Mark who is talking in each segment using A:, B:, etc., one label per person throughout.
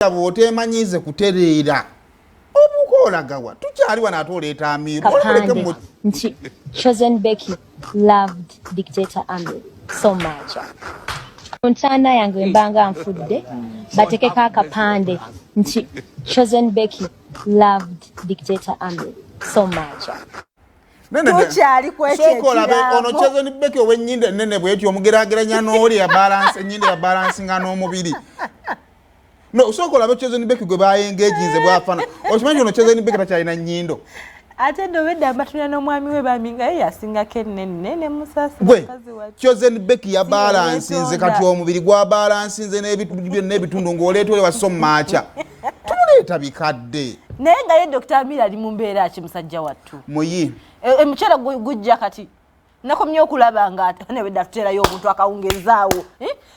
A: Bw'oteemanyiize kutereera obukola gawa tukyali wano ate oleeta Amir
B: nti Chosen Becky loved dictator Amir so much. Montana yange mbanga nfudde batekeko akapande nti Chosen Becky loved dictator Amir so much.
C: Tukyali
A: kwekyekirambo ono Chosen Becky ow'ennyinda ennene bw'etyo omugeraageranya n'oli ya balance ennyinda ya balansinga n'omubiri. No, so kola Chosen Becky gwe bayengeejinze bwafana. Okimanyi ono Chosen Becky takyalina nnyindo.
C: Ate ndowedde amatulira n'omwami we baminga ye yasingako ennene musasi
A: mukazi wa Chosen Becky ya balansinze kati omubiri gwa balansinze n'ebitundu ng'oleeta oli wa so macha. Tumuleeta bikadde.
C: Naye nga ye Dr. Amir ali mu mbeera ki musajja wattu.
A: Muyi.
C: Emukyala gujja kati. Nakomye okulaba nga nedda tuterayo obuntu akawungezaawo.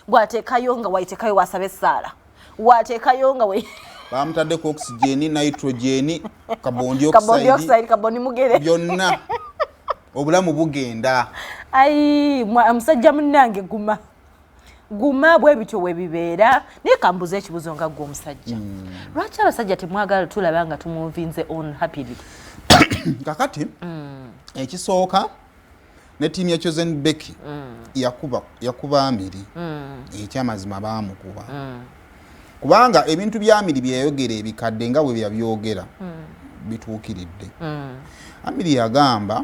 C: Gwateekayo nga wayiteekayo wasabe essaala. Wateekayo nga we
A: bamutaddeko oxygen, nitrogen, carbon
C: dioxide, carbon mugere
A: byonna obulamu bugenda.
C: Ai musajja munnange guma bwe bityo we bibeera naye kambuza ekibuzo nga gwe omusajja. Lwaki abasajja temwagala tulaba nga tumuvinze on happily?
A: Kakati ekisooka ne tiimu ya Chosen Becky yakuba Amir ekyamazima baamukuba. Kubanga ebintu bya Amir byeyogera ebikadde nga bwe byabyogera bituukiridde. Amir yagamba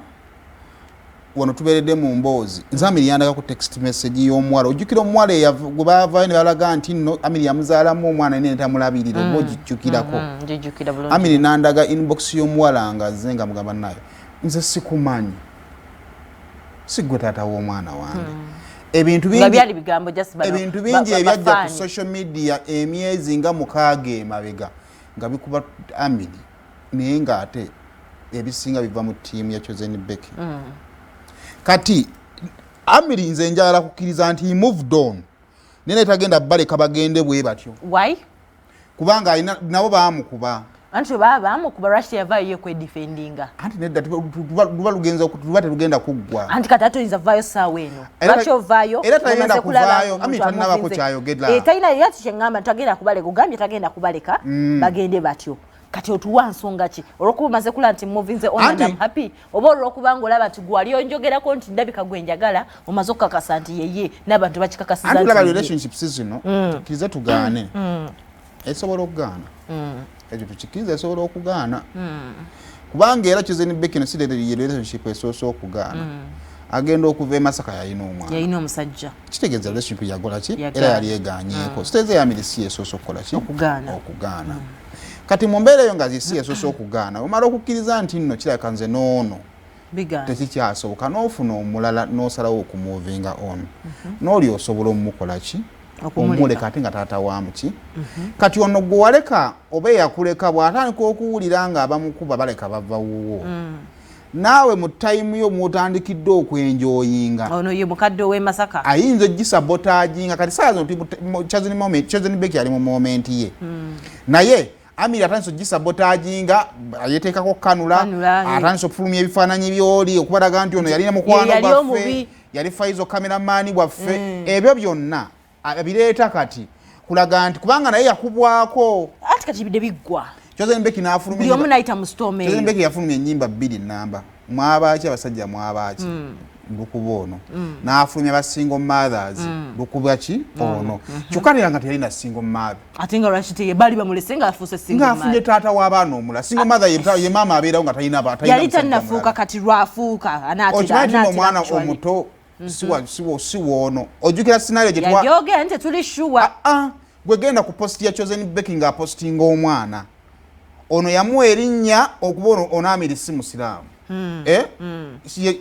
A: wano tuberedde mu mboozi nze Amir yandaga ku text message y'omuwala ojjukira omuwala gwe baavaayo ne balaga nti nno Amir yamuzaalamu omwana naye tamulabirira oba ogijjukirako. Amir nandaga inbox y'omuwala nga azze nga mugamba nayo nze sikumanyi sigwe taata w'omwana wange. Ebintu bingi ebyajja ku social media emyezi nga 6 emabega nga bikuba Amir naye ng'ate ebisinga biva mu ttiimu ya Chosen Becky. Kati Amir nze njagala kukkiriza nti he moved on nene tagenda baleka bagende bwe batyo.
C: Why?
A: Kubanga nabo baamukuba.
C: Anti baamukuba Russia yavaayo kwedefendinga.
A: Anti nedda tuba terugenda kuggwa.
C: Anti kati atoyinza vaayo ssaawa eno. Lwaki ovaayo?
A: Era tagenda kuvaayo. Amir tannabako kyayogera.
C: Talina yati kyeŋŋamba tagenda kubaleka ogambye tagenda kubaleka bagende batyo. Kati otuwa nsonga ki olwokuba omaze kula nti muvinze on and I'm happy oba olwokuba ng'olaba nti gwali onjogerako nti ndabika gwe njagala omaze okukakasa nti yeye n'abantu bakikakasiza nti
A: laba relationships zino tukkirize tugaane esobola okugaana ekyo tukikiriza esobola okugaana kubanga era Chosen Becky no si relationship esoose okugaana agenda okuva e Masaka yalina omwana
C: yalina omusajja
A: kitegeeza relationship yagola ki era yali egaanyeeko siteeze ya Amir si esoose okukola ki okugaana. Kati mu mbeera eyo nga zisi esoose okugaana omala okukkiriza nti nno kirabika nze noono tekikyasoboka n'ofuna omulala n'osalawo okumuvinga on n'oli osobola omukola ki omuleka ate nga taata waamuki. Kati ono gwe waleka oba eyakuleka bw'atandika okuwulira nga abamukuba baleka bava wuwo naawe mu tayimu yo mwotandikidde okwenjoyinga
C: ono ye mukadde ow'e Masaka
A: ayinza ogisabotaginga kati saa zino Chosen Becky ali mu momenti ye naye Amir atandise ogisabotaginga yeteekako kanula atandise okufulumya ebifaananyi by'oli okubalaga nti ono yalina mukwano gwaffe yali Faizo kameramaani bwaffe ebyo byonna bireeta kati kulaga nti kubanga naye yakubwako
C: ati kati bidde biggwa.
A: Chosen Becky n'afulumya
C: buli omu n'ayita mu storm eyo.
A: Chosen Becky yafulumya ennyimba 2 namba mwabaaki abasajja mwabaaki lukuba ono n'afulumya ba single mothers lukuba ki ono kyokka era nga teyalina single mother
C: ate nga lwaki teye bali bamulese nga afuuse single mother
A: ng'afunye taata w'abaana omula single mother ye maama abeerawo nga talina
C: yali tannafuuka kati lwafuuka
A: okimanyi omwana omuto si woono ojjukira scenario gye
C: yajogera nti tuli sure
A: gwe genda ku posti ya Chosen Becky ng'apostinga omwana ono yamuwa erinnya okuba ono Amir si musiraamu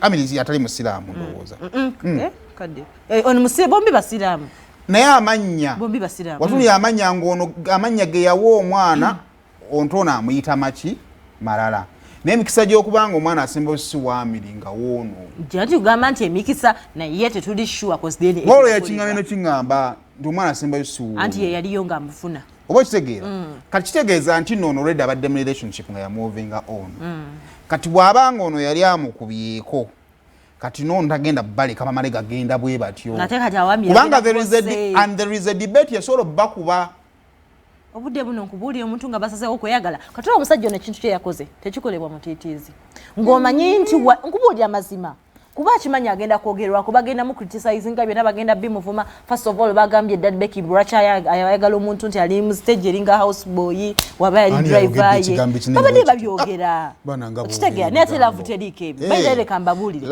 A: Amir atali musiraamu ndowooza
C: ono musiraamu bombi basiraamu
A: naye amanya
C: bombi basiraamu
A: watulya amanya ng'ono amanya ge yawa omwana ontono amuyita maki malala naye emikisa gy'okubanga omwana asemba si wa Amir nga woono
C: nti kugamba nti emikisa naye tetuli sure
A: olwo yakiŋŋamye nokiŋŋamba nti omwana asembayo si woono
C: anti ye yaliyo ng'amufuna
A: oba kitegeera kati kitegeeza nti nno ono already abadde mu relationship nga yamuvinga on kati bw'abanga ono yali amukubyeko kati n'ono tagenda baleka bamale gagenda bwe batyo kubanga there is a debate yasobola bakuba
C: obudde buno nkubuulira omuntu nga basazeewo okweyagala katola omusajja ono ekintu kye yakoze tekikolebwa mutiitiizi ng'omanyi nti nkubuulira amazima kuba akimanyi agenda kwogerwako bagenda mu criticizing nga byonna bagenda bimuvuma first of all bagambye Dad Becky lwaki ayagala omuntu nti ali mu stage eringa house boy waba yali driver ye babadde babyogera kitegeera naye ate love teriiko ebyo bayireka mbabuulire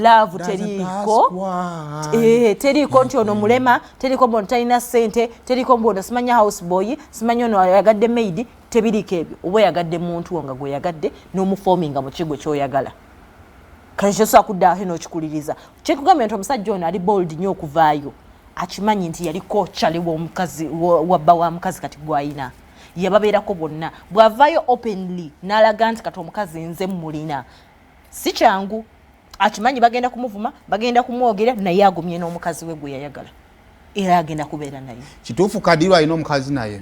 C: love teriiko teriiko nti ono mulema teriiko mbu ono talina ssente teriiko mbu ono simanya house boy simanya ono ayagadde maid tebiriiko ebyo oba oyagadde muntu wo nga gweyagadde n'omufominga mu kigo kyoyagala kale kyosobola kuddaako n'okikuliriza kyekugambye nti omusajja ono ali bold nnyo okuvaayo akimanyi nti yali kochale w'omukazi wabba wa mukazi kati gwayina yababeerako bonna bw'avaayo openly n'alaga nti kati omukazi nze mulina si kyangu akimanyi bagenda kumuvuma bagenda kumwogera naye agumye n'omukazi we gwe yayagala era agenda kubeera naye
A: kituufu Kadiru alina omukazi naye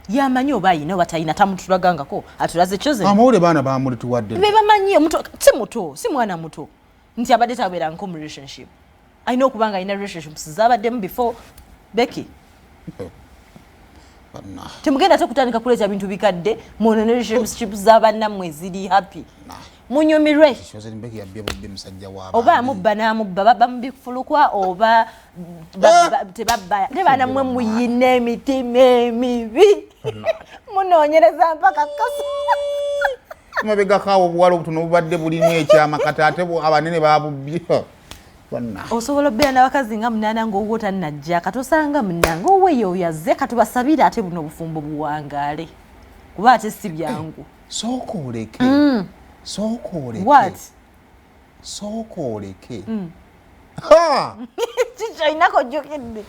C: yamanyi oba ayina oba talina tamutulagangako atulaze Chosen
A: amawulire baana bamulituwadde
C: be bamanyi omuto si muto si mwana muto nti abadde tabeerangako mu relationship alina okuba nga alina relationships zaabaddemu before Becky temugenda ate kutandika kuleeta bintu bikadde mu relationships z'abannammwe eziri happy munyumirwe oba amubba n'amubba babba mu bifulukwa oba tebannammwe muyina emitima emibi munoonyereza mpaka kaso
A: mabegakaawo obuwala obutono obubadde bulimu ekyama kati ate abanene babubbye
C: osobola obeera n'abakazi nga munaana ng'owwo tannajja katosanga munange oweeyo yazze katubasabire ate buno obufumbo buwangaale kuba ate si byangu
A: sooka oleke sooka oleke
C: kiki olinako jjukidde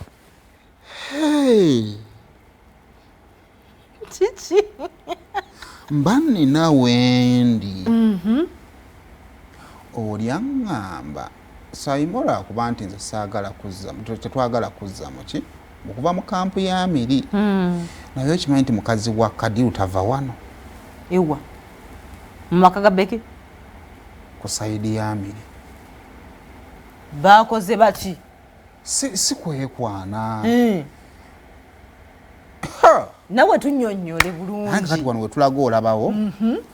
C: kiki
A: mba nina wendi oli aŋŋamba Saymore akuba nti nze saagala kuzza tetwagala kuzza muki okuva mu kampu ya Amiri naye okimanyi nti mukazi wa Kadiru tava wano
C: ewa mu maka ga Becky
A: ku sayidi ya Amiri
C: baakoze bati
A: si kwekwana
C: nawe tunnyonnyole bulungi
A: kati wano wetulaga olabawo